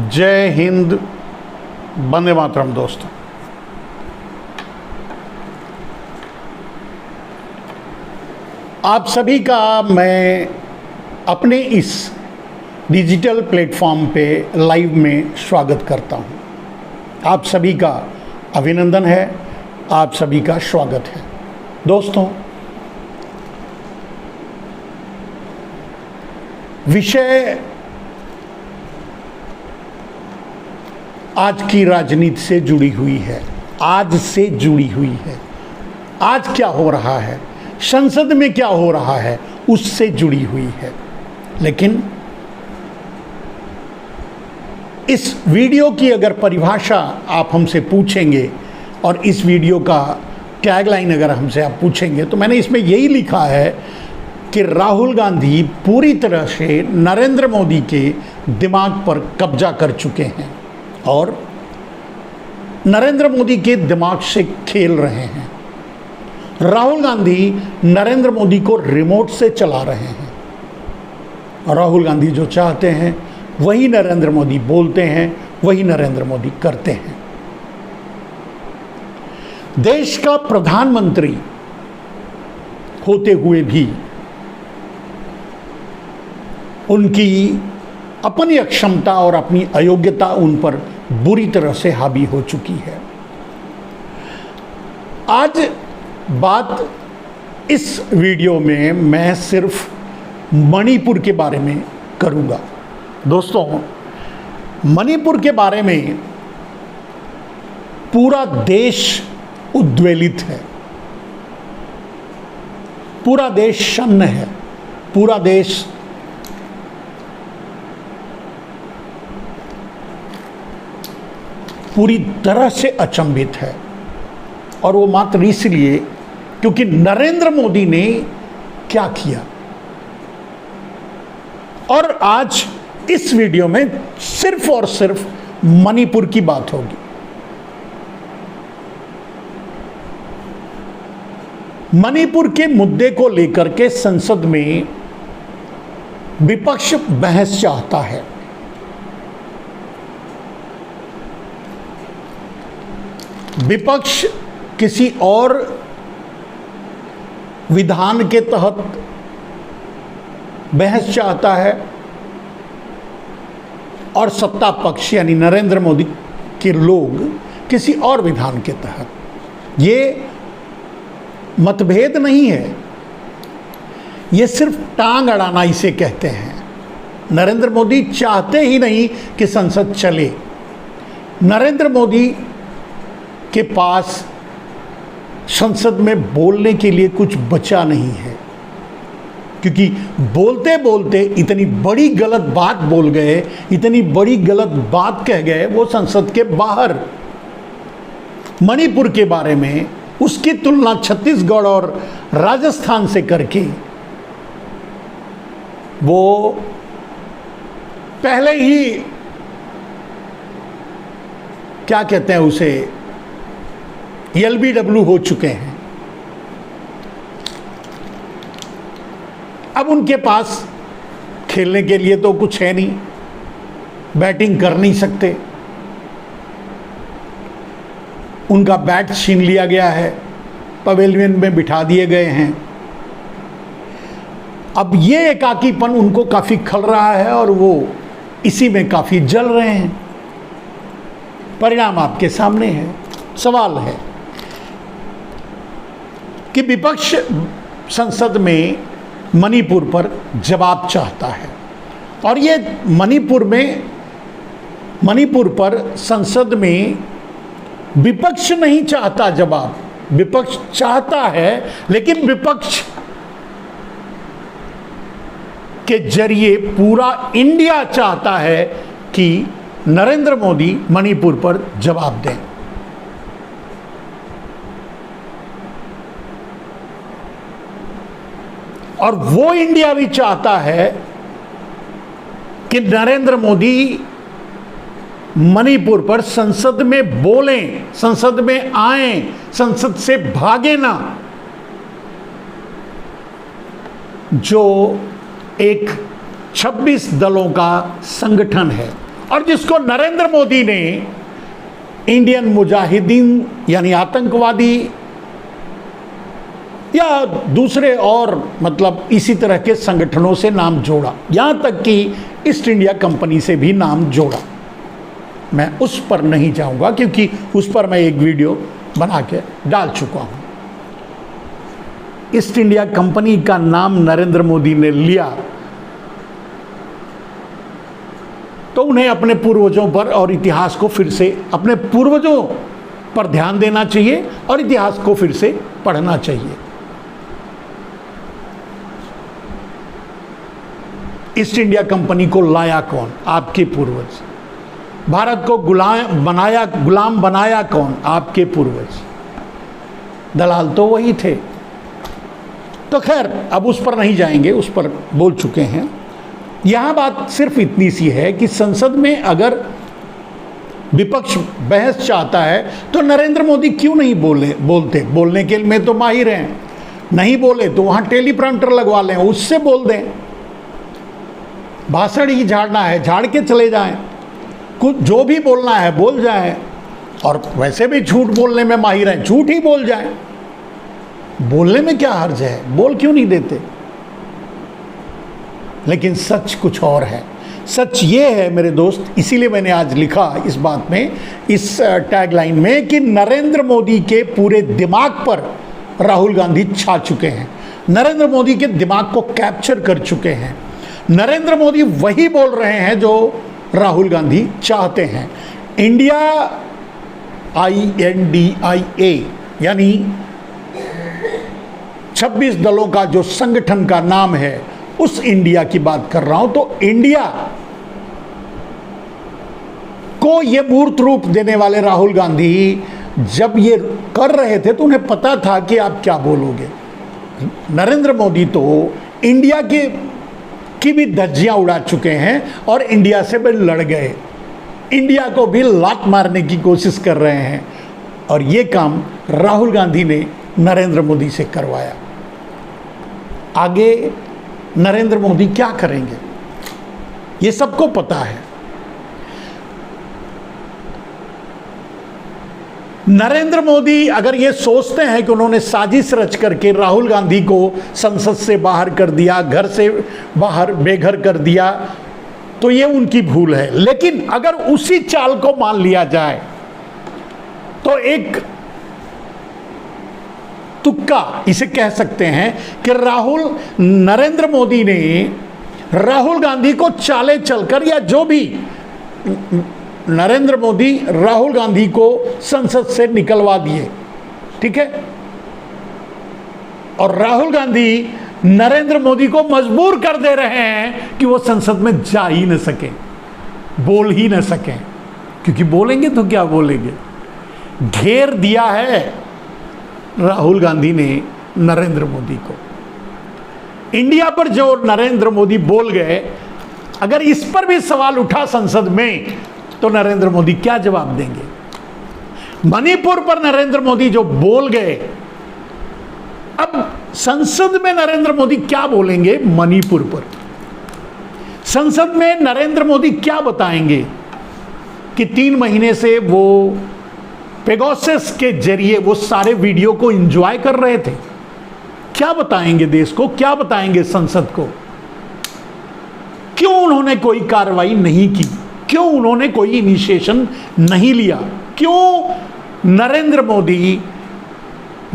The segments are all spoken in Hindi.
जय हिंद, वंदे मातरम। दोस्तों, आप सभी का मैं अपने इस डिजिटल प्लेटफॉर्म पे लाइव में स्वागत करता हूं। आप सभी का अभिनंदन है, आप सभी का स्वागत है। दोस्तों, विषय आज की राजनीति से जुड़ी हुई है, आज से जुड़ी हुई है। आज क्या हो रहा है, संसद में क्या हो रहा है, उससे जुड़ी हुई है। लेकिन इस वीडियो की अगर परिभाषा आप हमसे पूछेंगे और इस वीडियो का टैगलाइन अगर हमसे आप पूछेंगे, तो मैंने इसमें यही लिखा है कि राहुल गांधी पूरी तरह से नरेंद्र मोदी के दिमाग पर कब्जा कर चुके हैं और नरेंद्र मोदी के दिमाग से खेल रहे हैं। राहुल गांधी नरेंद्र मोदी को रिमोट से चला रहे हैं और राहुल गांधी जो चाहते हैं वही नरेंद्र मोदी बोलते हैं, वही नरेंद्र मोदी करते हैं। देश का प्रधानमंत्री होते हुए भी उनकी अपनी अक्षमता और अपनी अयोग्यता उन पर बुरी तरह से हावी हो चुकी है। आज बात इस वीडियो में मैं सिर्फ मणिपुर के बारे में करूंगा। दोस्तों, मणिपुर के बारे में पूरा देश उद्वेलित है, पूरा देश शन्न है, पूरा देश पूरी तरह से अचंभित है। और वो मात्र इसलिए क्योंकि नरेंद्र मोदी ने क्या किया। और आज इस वीडियो में सिर्फ और सिर्फ मणिपुर की बात होगी। मणिपुर के मुद्दे को लेकर के संसद में विपक्ष बहस चाहता है। विपक्ष किसी और विधान के तहत बहस चाहता है और सत्ता पक्ष यानी नरेंद्र मोदी के लोग किसी और विधान के तहत। ये मतभेद नहीं है, ये सिर्फ टांग अड़ाना इसे कहते हैं। नरेंद्र मोदी चाहते ही नहीं कि संसद चले। नरेंद्र मोदी के पास संसद में बोलने के लिए कुछ बचा नहीं है, क्योंकि बोलते बोलते इतनी बड़ी गलत बात बोल गए, इतनी बड़ी गलत बात कह गए वो संसद के बाहर। मणिपुर के बारे में उसकी तुलना छत्तीसगढ़ और राजस्थान से करके वो पहले ही क्या कहते हैं उसे, LBW हो चुके हैं। अब उनके पास खेलने के लिए तो कुछ है नहीं, बैटिंग कर नहीं सकते, उनका बैट छीन लिया गया है, पवेलियन में बिठा दिए गए हैं। अब ये एकाकीपन उनको काफ़ी खल रहा है और वो इसी में काफ़ी जल रहे हैं। परिणाम आपके सामने है। सवाल है कि विपक्ष संसद में मणिपुर पर जवाब चाहता है और ये मणिपुर पर संसद में विपक्ष नहीं चाहता जवाब, विपक्ष चाहता है, लेकिन विपक्ष के जरिए पूरा इंडिया चाहता है कि नरेंद्र मोदी मणिपुर पर जवाब दें। और वो इंडिया भी चाहता है कि नरेंद्र मोदी मणिपुर पर संसद में बोलें, संसद में आएं, संसद से भागे ना। जो एक 26 दलों का संगठन है और जिसको नरेंद्र मोदी ने इंडियन मुजाहिदीन यानी आतंकवादी या दूसरे और मतलब इसी तरह के संगठनों से नाम जोड़ा, यहां तक कि ईस्ट इंडिया कंपनी से भी नाम जोड़ा। मैं उस पर नहीं जाऊंगा क्योंकि उस पर मैं एक वीडियो बना के डाल चुका हूं। ईस्ट इंडिया कंपनी का नाम नरेंद्र मोदी ने लिया तो उन्हें अपने पूर्वजों पर और इतिहास को फिर से, अपने पूर्वजों पर ध्यान देना चाहिए और इतिहास को फिर से पढ़ना चाहिए। ईस्ट इंडिया कंपनी को लाया कौन? आपके पूर्वज। भारत को गुलाम बनाया कौन? आपके पूर्वज। दलाल तो वही थे। तो खैर अब उस पर नहीं जाएंगे, उस पर बोल चुके हैं। यहां बात सिर्फ इतनी सी है कि संसद में अगर विपक्ष बहस चाहता है तो नरेंद्र मोदी क्यों नहीं बोलते? बोलने के में तो माहिर हैं, नहीं बोले तो वहां टेलीप्रॉम्प्टर लगवा लें, उससे बोल दें। भाषण ही झाड़ना है, झाड़ के चले जाएं, कुछ जो भी बोलना है बोल जाएं। और वैसे भी झूठ बोलने में माहिर हैं, झूठ ही बोल जाएं। बोलने में क्या हर्ज है? बोल क्यों नहीं देते? लेकिन सच कुछ और है। सच ये है मेरे दोस्त, इसीलिए मैंने आज लिखा इस बात में, इस टैगलाइन में, कि नरेंद्र मोदी के पूरे दिमाग पर राहुल गांधी छा चुके हैं, नरेंद्र मोदी के दिमाग को कैप्चर कर चुके हैं। नरेंद्र मोदी वही बोल रहे हैं जो राहुल गांधी चाहते हैं। इंडिया INDIA यानी 26 दलों का जो संगठन का नाम है, उस इंडिया की बात कर रहा हूं। तो इंडिया को ये मूर्त रूप देने वाले राहुल गांधी जब ये कर रहे थे तो उन्हें पता था कि आप क्या बोलोगे। नरेंद्र मोदी तो इंडिया की भी धज्जियां उड़ा चुके हैं और इंडिया से भी लड़ गए, इंडिया को भी लात मारने की कोशिश कर रहे हैं। और ये काम राहुल गांधी ने नरेंद्र मोदी से करवाया। आगे नरेंद्र मोदी क्या करेंगे ये सबको पता है। नरेंद्र मोदी अगर ये सोचते हैं कि उन्होंने साजिश रच करके राहुल गांधी को संसद से बाहर कर दिया, घर से बाहर बेघर कर दिया, तो ये उनकी भूल है। लेकिन अगर उसी चाल को मान लिया जाए तो एक तुक्का इसे कह सकते हैं कि नरेंद्र मोदी ने राहुल गांधी को चाले चलकर, या जो भी, नरेंद्र मोदी राहुल गांधी को संसद से निकलवा दिए, ठीक है, और राहुल गांधी नरेंद्र मोदी को मजबूर कर दे रहे हैं कि वो संसद में जा ही न सके, बोल ही न सकें, क्योंकि बोलेंगे तो क्या बोलेंगे। घेर दिया है राहुल गांधी ने नरेंद्र मोदी को। इंडिया पर जो नरेंद्र मोदी बोल गए, अगर इस पर भी सवाल उठा संसद में तो नरेंद्र मोदी क्या जवाब देंगे? मणिपुर पर नरेंद्र मोदी जो बोल गए, अब संसद में नरेंद्र मोदी क्या बोलेंगे? मणिपुर पर संसद में नरेंद्र मोदी क्या बताएंगे कि 3 महीने से वो पेगासस के जरिए वो सारे वीडियो को एंजॉय कर रहे थे? क्या बताएंगे देश को, क्या बताएंगे संसद को? क्यों उन्होंने कोई कार्रवाई नहीं की? क्यों उन्होंने कोई इनिशिएशन नहीं लिया? क्यों नरेंद्र मोदी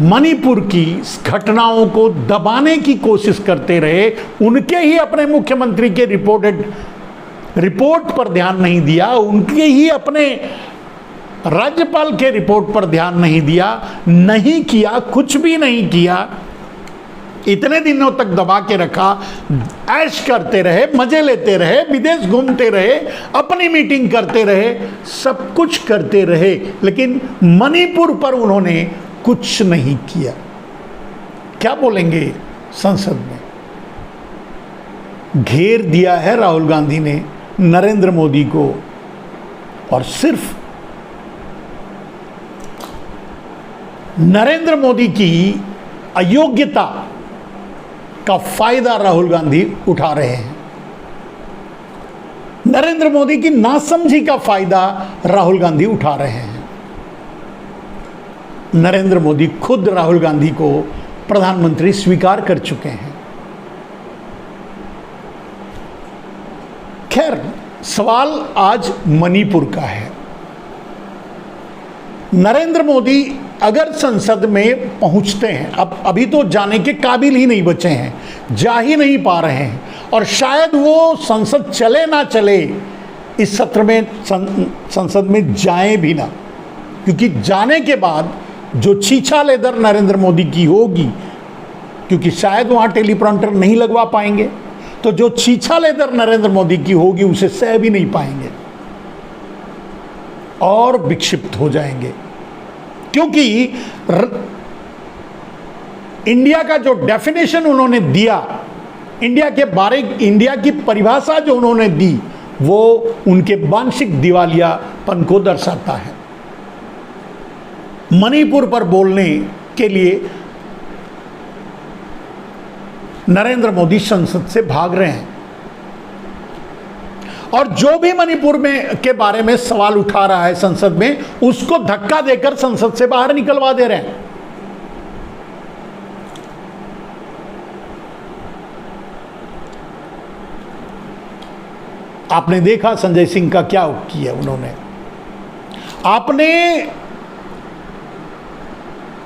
मणिपुर की घटनाओं को दबाने की कोशिश करते रहे? उनके ही अपने मुख्यमंत्री के रिपोर्ट पर ध्यान नहीं दिया, उनके ही अपने राज्यपाल के रिपोर्ट पर ध्यान नहीं दिया, नहीं किया, कुछ भी नहीं किया। इतने दिनों तक दबा के रखा, ऐश करते रहे, मजे लेते रहे, विदेश घूमते रहे, अपनी मीटिंग करते रहे, सब कुछ करते रहे, लेकिन मणिपुर पर उन्होंने कुछ नहीं किया। क्या बोलेंगे संसद में? घेर दिया है राहुल गांधी ने नरेंद्र मोदी को, और सिर्फ नरेंद्र मोदी की अयोग्यता का फायदा राहुल गांधी उठा रहे हैं। नरेंद्र मोदी की नासमझी का फायदा राहुल गांधी उठा रहे हैं। नरेंद्र मोदी खुद राहुल गांधी को प्रधानमंत्री स्वीकार कर चुके हैं। खैर, सवाल आज मणिपुर का है। नरेंद्र मोदी अगर संसद में पहुंचते हैं, अब अभी तो जाने के काबिल ही नहीं बचे हैं, जा ही नहीं पा रहे हैं, और शायद वो संसद चले ना चले इस सत्र में, संसद में जाएं भी ना, क्योंकि जाने के बाद जो छीछालेदर नरेंद्र मोदी की होगी, क्योंकि शायद वहाँ टेलीप्रॉम्प्टर नहीं लगवा पाएंगे, तो जो छीछालेदर नरेंद्र मोदी की होगी उसे सह भी नहीं पाएंगे और विक्षिप्त हो जाएंगे। क्योंकि इंडिया का जो डेफिनेशन उन्होंने दिया, इंडिया की परिभाषा जो उन्होंने दी, वो उनके वांशिक दिवालियापन को दर्शाता है। मणिपुर पर बोलने के लिए नरेंद्र मोदी संसद से भाग रहे हैं, और जो भी मणिपुर में के बारे में सवाल उठा रहा है संसद में, उसको धक्का देकर संसद से बाहर निकलवा दे रहे हैं। आपने देखा संजय सिंह का क्या किया उन्होंने। आपने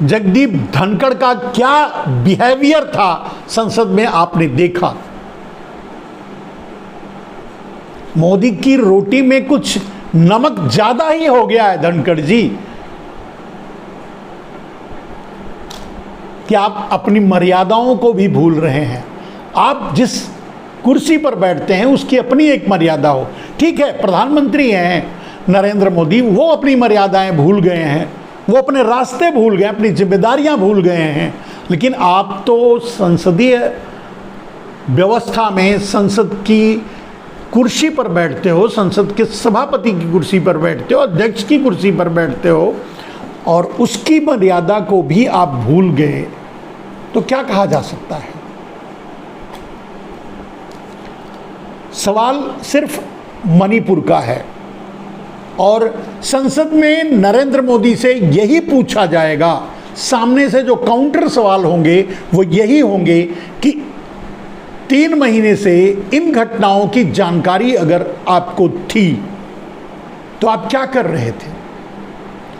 जगदीप धनखड़ का क्या बिहेवियर था संसद में, आपने देखा। मोदी की रोटी में कुछ नमक ज्यादा ही हो गया है धनखड़ जी, कि आप अपनी मर्यादाओं को भी भूल रहे हैं। आप जिस कुर्सी पर बैठते हैं उसकी अपनी एक मर्यादा हो। ठीक है, प्रधानमंत्री हैं नरेंद्र मोदी, वो अपनी मर्यादाएं भूल गए हैं, वो अपने रास्ते भूल गए, अपनी जिम्मेदारियां भूल गए हैं, लेकिन आप तो संसदीय व्यवस्था में संसद की कुर्सी पर बैठते हो, संसद के सभापति की कुर्सी पर बैठते हो, अध्यक्ष की कुर्सी पर बैठते हो, और उसकी मर्यादा को भी आप भूल गए, तो क्या कहा जा सकता है। सवाल सिर्फ मणिपुर का है, और संसद में नरेंद्र मोदी से यही पूछा जाएगा। सामने से जो काउंटर सवाल होंगे वो यही होंगे कि 3 महीने से इन घटनाओं की जानकारी अगर आपको थी तो आप क्या कर रहे थे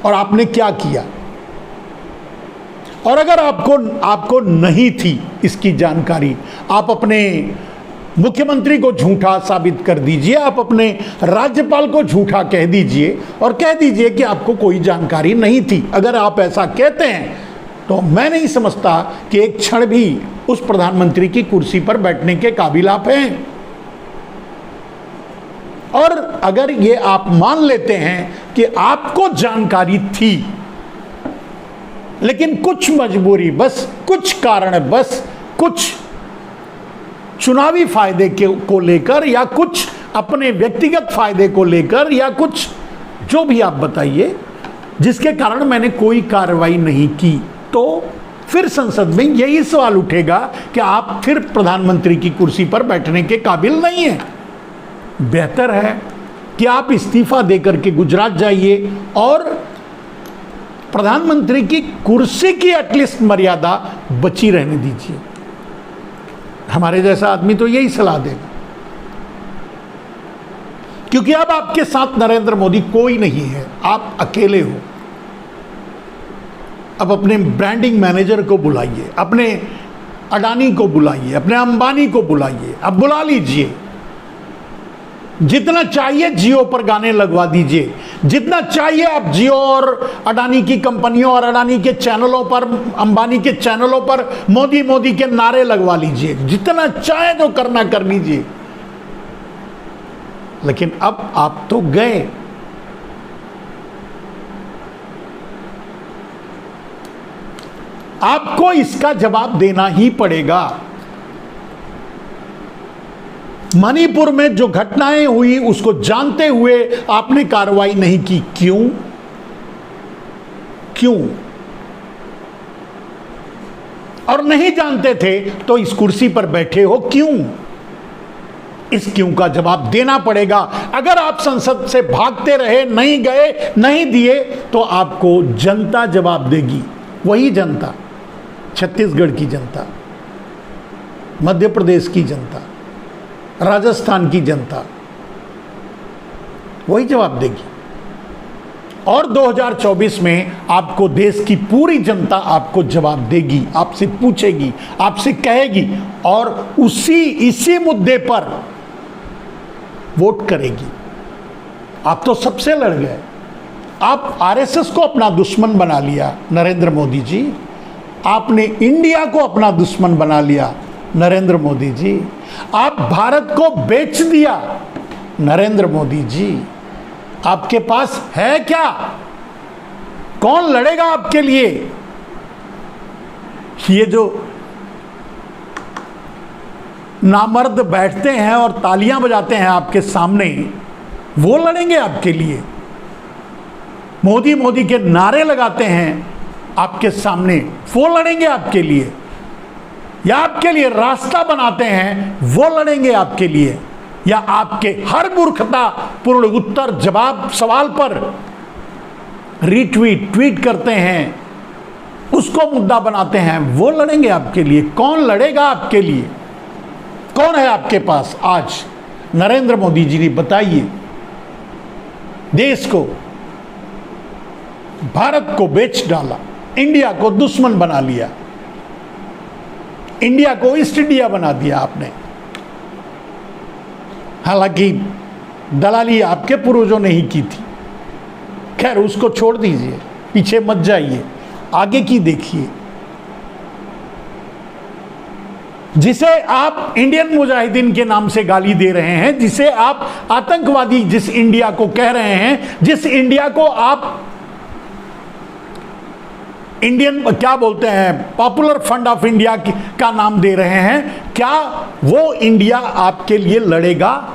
और आपने क्या किया, और अगर आपको नहीं थी इसकी जानकारी, आप अपने मुख्यमंत्री को झूठा साबित कर दीजिए, आप अपने राज्यपाल को झूठा कह दीजिए और कह दीजिए कि आपको कोई जानकारी नहीं थी। अगर आप ऐसा कहते हैं तो मैं नहीं समझता कि एक क्षण भी उस प्रधानमंत्री की कुर्सी पर बैठने के काबिल आप हैं। और अगर ये आप मान लेते हैं कि आपको जानकारी थी, लेकिन कुछ मजबूरी, बस कुछ कारण, बस कुछ चुनावी फायदे को लेकर, या कुछ अपने व्यक्तिगत फायदे को लेकर, या कुछ जो भी आप बताइए जिसके कारण मैंने कोई कार्रवाई नहीं की, तो फिर संसद में यही सवाल उठेगा कि आप फिर प्रधानमंत्री की कुर्सी पर बैठने के काबिल नहीं हैं। बेहतर है कि आप इस्तीफा देकर के गुजरात जाइए और प्रधानमंत्री की कुर्सी की एटलीस्ट मर्यादा बची रहने दीजिए। हमारे जैसा आदमी तो यही सलाह देगा, क्योंकि अब आपके साथ नरेंद्र मोदी कोई नहीं है, आप अकेले हो। अब अपने ब्रांडिंग मैनेजर को बुलाइए, अपने अडानी को बुलाइए, अपने अंबानी को बुलाइए, अब बुला लीजिए। जितना चाहिए जियो पर गाने लगवा दीजिए, जितना चाहिए आप जियो और अडानी की कंपनियों और अडानी के चैनलों पर, अंबानी के चैनलों पर मोदी मोदी के नारे लगवा लीजिए, जितना चाहे तो करना कर लीजिए। लेकिन अब आप तो गए। आपको इसका जवाब देना ही पड़ेगा। मणिपुर में जो घटनाएं हुई उसको जानते हुए आपने कार्रवाई नहीं की, क्यों? और नहीं जानते थे तो इस कुर्सी पर बैठे हो क्यों? इस क्यों का जवाब देना पड़ेगा। अगर आप संसद से भागते रहे, नहीं गए, नहीं दिए, तो आपको जनता जवाब देगी। वही जनता, छत्तीसगढ़ की जनता, मध्य प्रदेश की जनता, राजस्थान की जनता, वही जवाब देगी। और 2024 में आपको देश की पूरी जनता आपको जवाब देगी, आपसे पूछेगी, आपसे कहेगी, और इसी मुद्दे पर वोट करेगी। आप तो सबसे लड़ गए। आप आरएसएस को अपना दुश्मन बना लिया नरेंद्र मोदी जी। आपने इंडिया को अपना दुश्मन बना लिया नरेंद्र मोदी जी। आप भारत को बेच दिया नरेंद्र मोदी जी। आपके पास है क्या? कौन लड़ेगा आपके लिए? ये जो नामर्द बैठते हैं और तालियां बजाते हैं आपके सामने, वो लड़ेंगे आपके लिए। मोदी मोदी के नारे लगाते हैं आपके सामने, वो लड़ेंगे आपके लिए। या आपके लिए रास्ता बनाते हैं, वो लड़ेंगे आपके लिए। या आपके हर मूर्खता पूर्ण उत्तर जवाब सवाल पर रीट्वीट ट्वीट करते हैं, उसको मुद्दा बनाते हैं, वो लड़ेंगे आपके लिए। कौन लड़ेगा आपके लिए? कौन है आपके पास आज? नरेंद्र मोदी जी ने बताइए। देश को, भारत को बेच डाला, इंडिया को दुश्मन बना लिया, इंडिया को ईस्ट इंडिया बना दिया आपने। हालांकि दलाली आपके पूर्वजों ने ही की थी। खैर, उसको छोड़ दीजिए, पीछे मत जाइए, आगे की देखिए। जिसे आप इंडियन मुजाहिदीन के नाम से गाली दे रहे हैं, जिसे आप आतंकवादी जिस इंडिया को कह रहे हैं, जिस इंडिया को आप इंडियन क्या बोलते हैं, पॉपुलर फ्रंट ऑफ इंडिया का नाम दे रहे हैं, क्या वो इंडिया आपके लिए लड़ेगा?